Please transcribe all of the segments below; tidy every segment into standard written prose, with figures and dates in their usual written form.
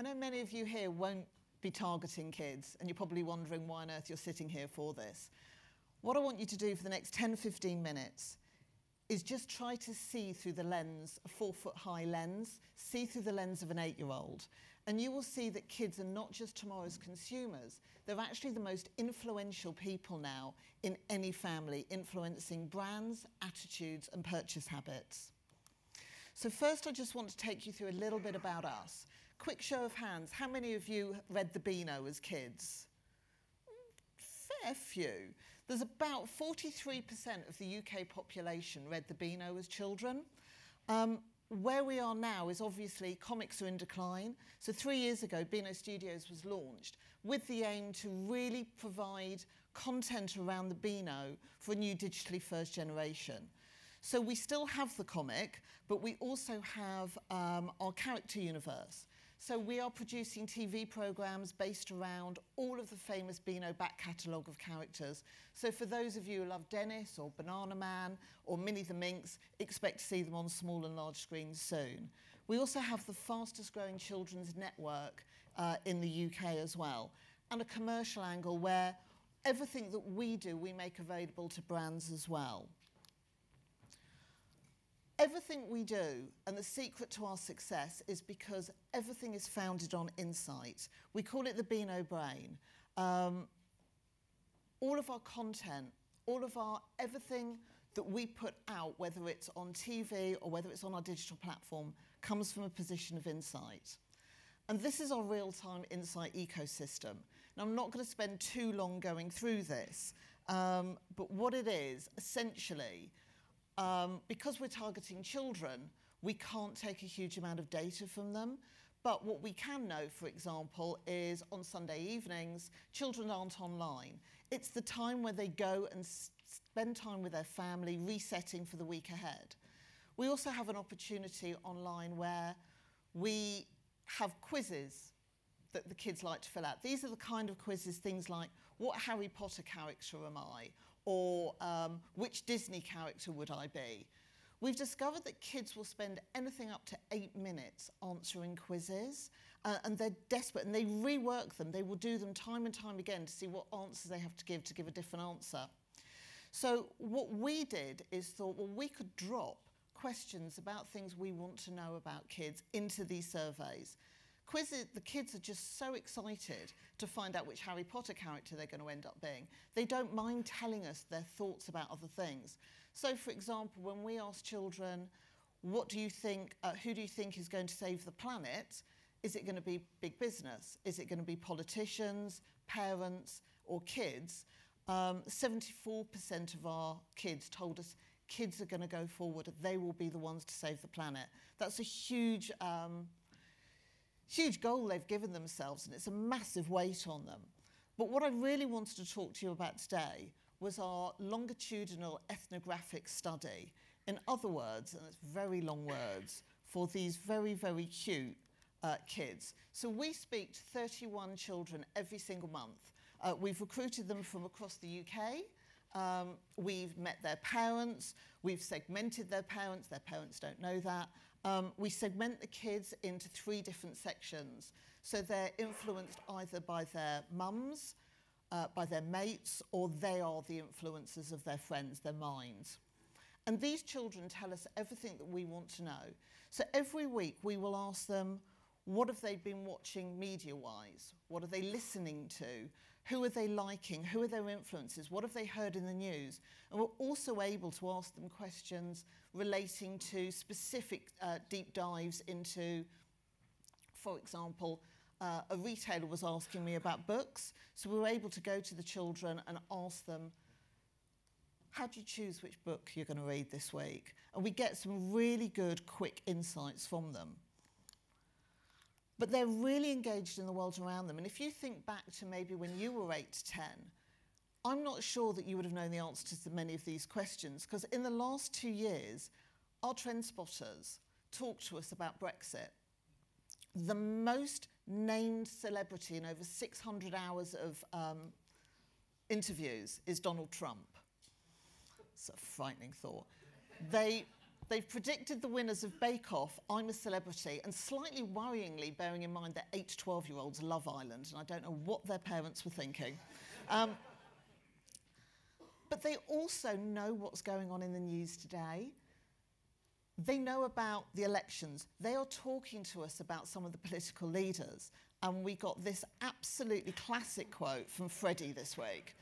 I know many of you here won't be targeting kids, and you're probably wondering why on earth you're sitting here for this. What I want you to do for the next 10-15 minutes is just try to see through the lens, a 4-foot-high lens, see through the lens of an 8-year-old. And you will see that kids are not just tomorrow's consumers, they're actually the most influential people now in any family, influencing brands, attitudes, and purchase habits. So first, I just want to take you through a little bit about us. Quick show of hands, how many of you read the Beano as kids? Fair few. There's about 43% of the UK population read the Beano as children. Where we are now is obviously comics are in decline. So 3 years ago, Beano Studios was launched with the aim to really provide content around the Beano for a new digitally first generation. So we still have the comic, but we also have our character universe. So we are producing TV programmes based around all of the famous Beano back catalogue of characters. So for those of you who love Dennis or Banana Man or Minnie the Minx, expect to see them on small and large screens soon. We also have the fastest growing children's network in the UK as well, and a commercial angle where everything that we do, we make available to brands as well. Everything we do, and the secret to our success, is because everything is founded on insight. We call it the Beano Brain. All of our content, everything that we put out, whether it's on TV or whether it's on our digital platform, comes from a position of insight. And this is our real-time insight ecosystem. Now, I'm not going to spend too long going through this, but what it is, essentially, because we're targeting children, we can't take a huge amount of data from them. But what we can know, for example, is on Sunday evenings, children aren't online. It's the time where they go and spend time with their family, resetting for the week ahead. We also have an opportunity online where we have quizzes that the kids like to fill out. These are the kind of quizzes, things like, what Harry Potter character am I? Or which Disney character would I be? We've discovered that kids will spend anything up to 8 minutes answering quizzes, and they're desperate, and they rework them. They will do them time and time again to see what answers they have to give a different answer. So what we did is thought, well, we could drop questions about things we want to know about kids into these surveys. Quizzes, the kids are just so excited to find out which Harry Potter character they're going to end up being. They don't mind telling us their thoughts about other things. So, for example, when we ask children, what do you think, who do you think is going to save the planet? Is it going to be big business? Is it going to be politicians, parents, or kids? 74% of our kids told us kids are going to go forward. They will be the ones to save the planet. That's a huge goal they've given themselves, and it's a massive weight on them. But what I really wanted to talk to you about today was our longitudinal ethnographic study. In other words, and it's very long words, for these very, very cute kids. So we speak to 31 children every single month. We've recruited them from across the UK. We've met their parents. We've segmented their parents. Their parents don't know that. We segment the kids into 3 different sections. So they're influenced either by their mums, by their mates, or they are the influencers of their friends, their minds. And these children tell us everything that we want to know. So every week we will ask them, what have they been watching media-wise? What are they listening to? Who are they liking? Who are their influences? What have they heard in the news? And we're also able to ask them questions relating to specific deep dives into, for example, a retailer was asking me about books. So we were able to go to the children and ask them, how do you choose which book you're going to read this week? And we get some really good, quick insights from them. But they're really engaged in the world around them. And if you think back to maybe when you were 8 to 10, I'm not sure that you would have known the answers to many of these questions, because in the last 2 years, our trend spotters talked to us about Brexit. The most named celebrity in over 600 hours of interviews is Donald Trump. It's a frightening thought. They've predicted the winners of Bake Off, I'm a Celebrity, and slightly worryingly, bearing in mind that 8 to 12-year-olds love Ireland, and I don't know what their parents were thinking. But they also know what's going on in the news today. They know about the elections. They are talking to us about some of the political leaders. And we got this absolutely classic quote from Freddie this week.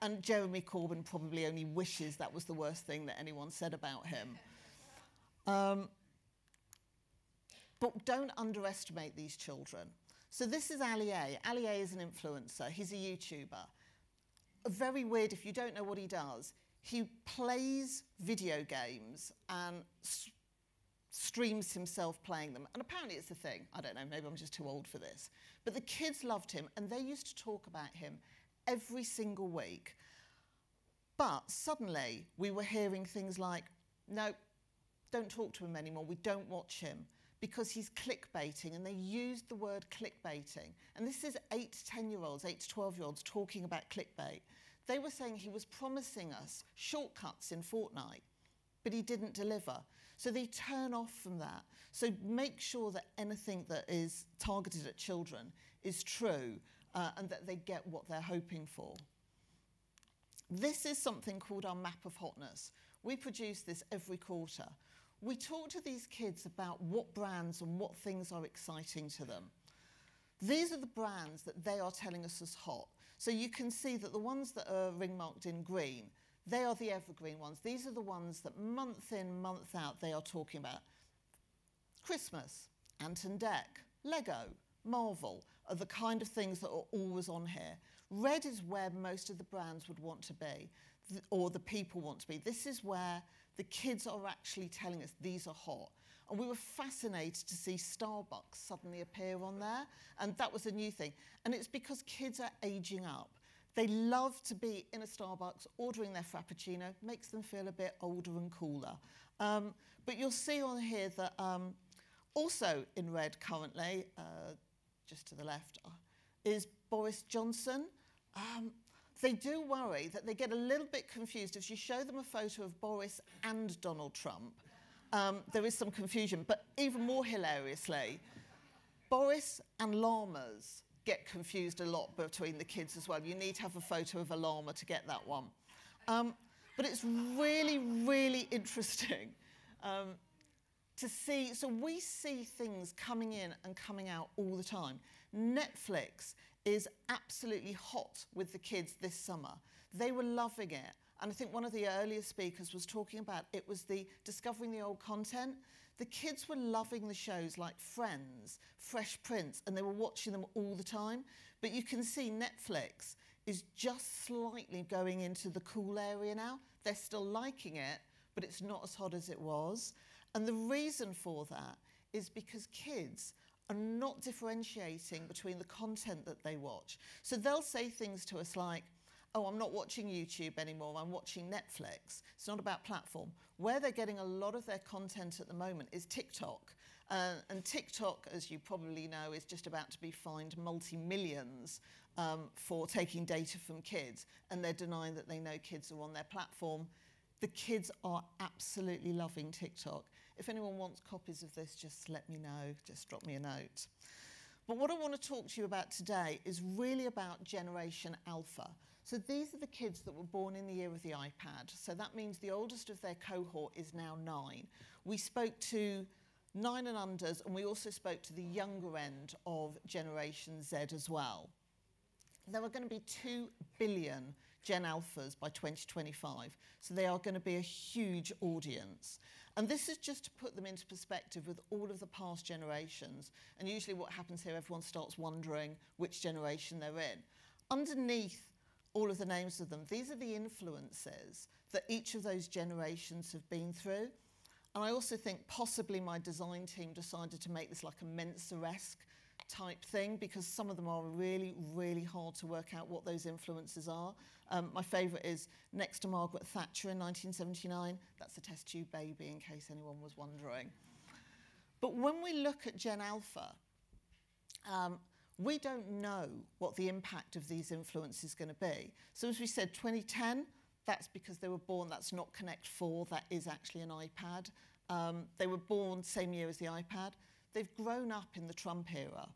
And Jeremy Corbyn probably only wishes that was the worst thing that anyone said about him. But don't underestimate these children. So this is AliA. AliA is an influencer. He's a YouTuber. Very weird if you don't know what he does. He plays video games and streams himself playing them. And apparently it's a thing. I don't know, maybe I'm just too old for this. But the kids loved him and they used to talk about him every single week. But suddenly we were hearing things like, no, don't talk to him anymore, we don't watch him, because he's clickbaiting, and they used the word clickbaiting. And this is 8 to 10-year-olds, 8 to 12-year-olds talking about clickbait. They were saying he was promising us shortcuts in Fortnite, but he didn't deliver. So they turn off from that. So make sure that anything that is targeted at children is true and that they get what they're hoping for. This is something called our map of hotness. We produce this every quarter. We talk to these kids about what brands and what things are exciting to them. These are the brands that they are telling us is hot. So you can see that the ones that are ring marked in green, they are the evergreen ones. These are the ones that month in, month out, they are talking about. Christmas, Ant and Dec, Lego, Marvel are the kind of things that are always on here. Red is where most of the brands would want to be, or the people want to be. This is where the kids are actually telling us these are hot. And we were fascinated to see Starbucks suddenly appear on there. And that was a new thing. And it's because kids are aging up. They love to be in a Starbucks, ordering their Frappuccino, makes them feel a bit older and cooler. But you'll see on here that also in red currently, just to the left, is Boris Johnson. They do worry that they get a little bit confused. If you show them a photo of Boris and Donald Trump, there is some confusion. But even more hilariously, Boris and llamas get confused a lot between the kids as well. You need to have a photo of a llama to get that one. But it's really, really interesting to see. So we see things coming in and coming out all the time. Netflix is absolutely hot with the kids this summer. They were loving it. And I think one of the earlier speakers was talking about it was the discovering the old content. The kids were loving the shows like Friends, Fresh Prince, and they were watching them all the time. But you can see Netflix is just slightly going into the cool area now. They're still liking it, but it's not as hot as it was. And the reason for that is because kids are not differentiating between the content that they watch. So they'll say things to us like, oh, I'm not watching YouTube anymore, I'm watching Netflix. It's not about platform. Where they're getting a lot of their content at the moment is TikTok. And TikTok, as you probably know, is just about to be fined multi-millions for taking data from kids. And they're denying that they know kids are on their platform. The kids are absolutely loving TikTok. If anyone wants copies of this, just let me know, just drop me a note. But what I want to talk to you about today is really about Generation Alpha. So these are the kids that were born in the year of the iPad. So that means the oldest of their cohort is now 9. We spoke to 9 and unders, and we also spoke to the younger end of Generation Z as well. There are going to be 2 billion Gen Alphas by 2025. So they are going to be a huge audience. And this is just to put them into perspective with all of the past generations. And usually what happens here, everyone starts wondering which generation they're in. Underneath all of the names of them, these are the influences that each of those generations have been through. And I also think possibly my design team decided to make this like a Mensa-esque type thing, because some of them are really, really hard to work out what those influences are. My favourite is next to Margaret Thatcher in 1979. That's a test tube baby, in case anyone was wondering. But when we look at Gen Alpha, we don't know what the impact of these influences is going to be. So as we said, 2010, that's because they were born, that's not Connect 4, that is actually an iPad. They were born same year as the iPad. They've grown up in the Trump era,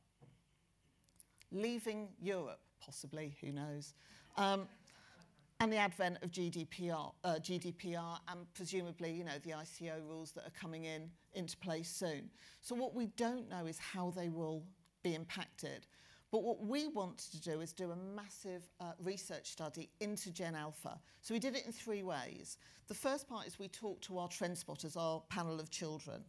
leaving Europe, possibly, who knows, and the advent of GDPR and presumably, you know, the ICO rules that are coming into place soon. So what we don't know is how they will be impacted. But what we wanted to do is do a massive research study into Gen Alpha. So we did it in 3 ways. The first part is we talked to our trend spotters, our panel of children.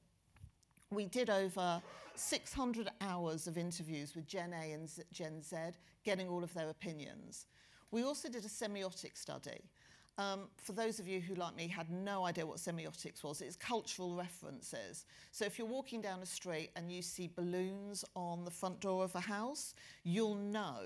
We did over 600 hours of interviews with Gen A and Gen Z, getting all of their opinions. We also did a semiotic study. For those of you who, like me, had no idea what semiotics was, it's cultural references. So if you're walking down a street and you see balloons on the front door of a house, you'll know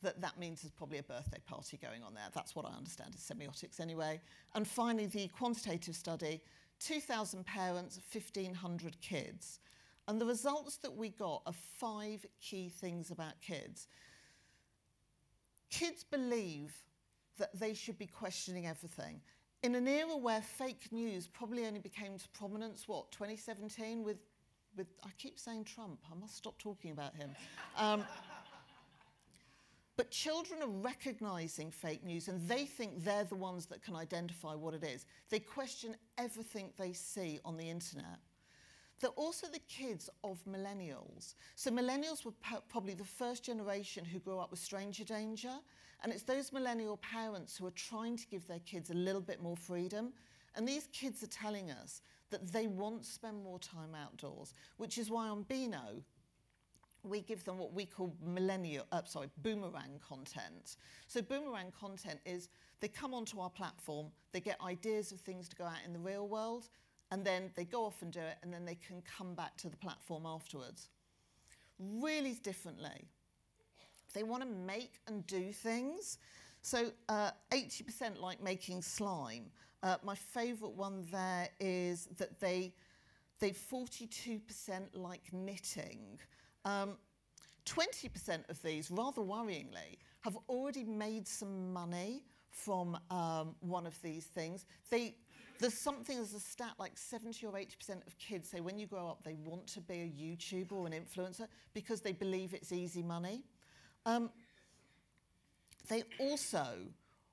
that that means there's probably a birthday party going on there. That's what I understand is semiotics anyway. And finally, the quantitative study, 2,000 parents, 1,500 kids. And the results that we got are 5 key things about kids. Kids believe that they should be questioning everything. In an era where fake news probably only became to prominence, what, 2017 with I keep saying Trump, I must stop talking about him. But children are recognising fake news and they think they're the ones that can identify what it is. They question everything they see on the internet. They're also the kids of millennials. So millennials were probably the first generation who grew up with stranger danger. And it's those millennial parents who are trying to give their kids a little bit more freedom. And these kids are telling us that they want to spend more time outdoors, which is why on Beano, we give them what we call boomerang content. So boomerang content is they come onto our platform, they get ideas of things to go out in the real world, and then they go off and do it, and then they can come back to the platform afterwards. Really differently. They want to make and do things. So 80% like making slime. My favourite one there is that they 42% like knitting. 20% of these, rather worryingly, have already made some money from one of these things. There's something as a stat like 70 or 80% of kids say when you grow up they want to be a YouTuber or an influencer because they believe it's easy money. They also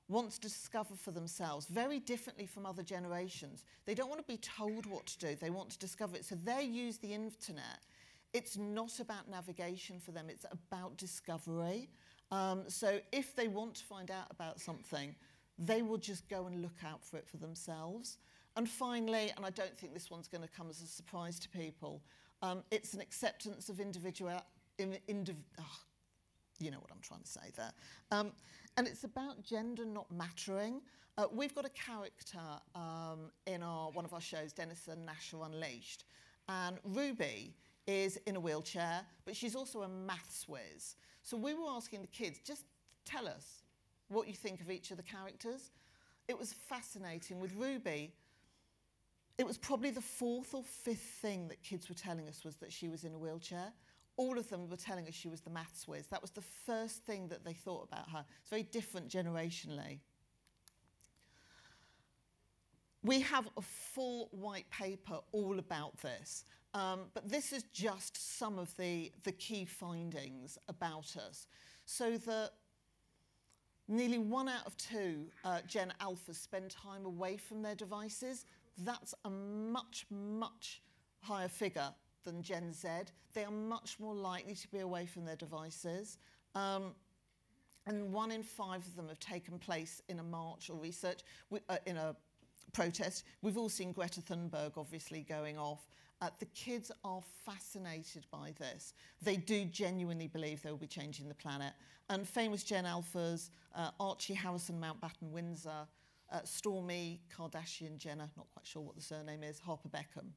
want to discover for themselves, very differently from other generations. They don't want to be told what to do, they want to discover it. So they use the internet. It's not about navigation for them, it's about discovery. So if they want to find out about something, they will just go and look out for it for themselves. And finally, and I don't think this one's going to come as a surprise to people, it's an acceptance of you know what I'm trying to say there. And it's about gender not mattering. We've got a character in one of our shows, Dennis and Nasher Unleashed. And Ruby is in a wheelchair, but she's also a maths whiz. So we were asking the kids, just tell us what you think of each of the characters. It was fascinating. With Ruby, it was probably the 4th or 5th thing that kids were telling us was that she was in a wheelchair. All of them were telling us she was the maths whiz. That was the first thing that they thought about her. It's very different generationally. We have a full white paper all about this, but this is just some of the key findings about us. So that nearly 1 out of 2 Gen Alphas spend time away from their devices. That's a much, much higher figure than Gen Z. They are much more likely to be away from their devices. And 1 in 5 of them have taken place in a march or research, in a protest. We've all seen Greta Thunberg obviously going off. The kids are fascinated by this. They do genuinely believe they will be changing the planet. And famous Gen Alphas, Archie Harrison Mountbatten Windsor, Stormy Kardashian Jenner, not quite sure what the surname is, Harper Beckham.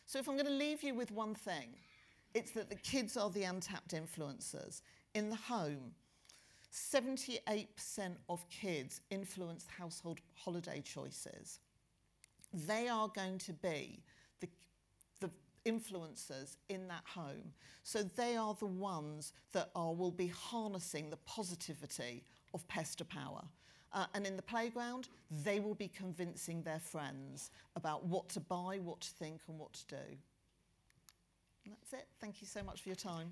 So if I'm going to leave you with one thing, it's that the kids are the untapped influencers. In the home, 78% of kids influence household holiday choices. They are going to be the influencers in that home. So they are the ones that will be harnessing the positivity of pester power. And in the playground, they will be convincing their friends about what to buy, what to think, and what to do. And that's it. Thank you so much for your time.